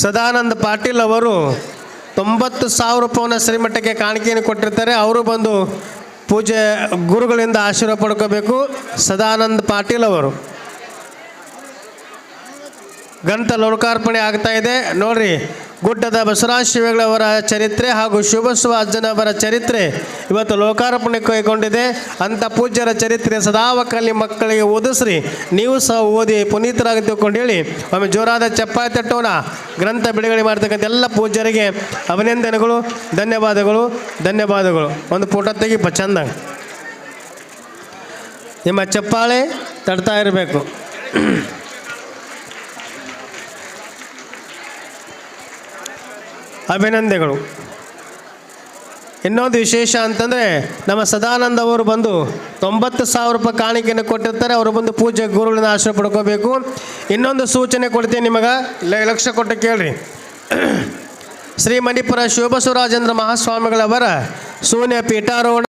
ಸದಾನಂದ ಪಾಟೀಲ್ ಅವರು 90,000 ರೂಪಾಯಿನ ಶ್ರೀಮಠಕ್ಕೆ ಕಾಣಿಕೆಯನ್ನು ಕೊಟ್ಟಿರ್ತಾರೆ. ಅವರು ಬಂದು ಪೂಜೆ ಗುರುಗಳಿಂದ ಆಶೀರ್ವಾದ ಪಡ್ಕೋಬೇಕು. ಸದಾನಂದ ಪಾಟೀಲ್ ಅವರು ಗ್ರಂಥ ಲೋಕಾರ್ಪಣೆ ಆಗ್ತಾ ಇದೆ ನೋಡ್ರಿ. ಗುಡ್ಡದ ಬಸವರಾಜ ಶಿವೇಗಳವರ ಚರಿತ್ರೆ ಹಾಗೂ ಶಿವಬಸವ ಅಜ್ಜನವರ ಚರಿತ್ರೆ ಇವತ್ತು ಲೋಕಾರ್ಪಣೆ ಕೈಗೊಂಡಿದೆ. ಅಂಥ ಪೂಜ್ಯರ ಚರಿತ್ರೆ ಸದಾವಕಲ್ಲಿ ಮಕ್ಕಳಿಗೆ ಓದಿಸ್ರಿ, ನೀವು ಸಹ ಓದಿ ಪುನೀತರಾಗಿ ತಿಳ್ಕೊಂಡು ಹೇಳಿ ಒಮ್ಮೆ ಜೋರಾದ ಚಪ್ಪಾಳೆ ತಟ್ಟೋಣ. ಗ್ರಂಥ ಬಿಡುಗಡೆ ಮಾಡ್ತಕ್ಕಂಥ ಎಲ್ಲ ಪೂಜ್ಯರಿಗೆ ಅಭಿನಂದನೆಗಳು, ಧನ್ಯವಾದಗಳು, ಧನ್ಯವಾದಗಳು. ಒಂದು ಫೋಟೋ ತೆಗಿಪ್ಪ ಚಂದ. ನಿಮ್ಮ ಚಪ್ಪಾಳೆ ತಡ್ತಾ ಇರಬೇಕು. ಅಭಿನಂದನೆಗಳು. ಇನ್ನೊಂದು ವಿಶೇಷ ಅಂತಂದರೆ ನಮ್ಮ ಸದಾನಂದ ಅವರು ಬಂದು 90,000 ರೂಪಾಯಿ ಕಾಣಿಕೆಯನ್ನು ಕೊಟ್ಟಿರ್ತಾರೆ. ಅವರು ಬಂದು ಪೂಜೆ ಗುರುಗಳನ್ನ ಆಶ್ರಯ ಪಡ್ಕೋಬೇಕು. ಇನ್ನೊಂದು ಸೂಚನೆ ಕೊಡ್ತೀನಿ ನಿಮಗೆ, ಲಕ್ಷ್ಯ ಕೊಟ್ಟು ಕೇಳ್ರಿ. ಶ್ರೀ ಮಣಿಪುರ ಶಿವಬಸವರಾಜೇಂದ್ರ ಮಹಾಸ್ವಾಮಿಗಳವರ ಶೂನ್ಯ ಪೀಠಾರೋಹಣ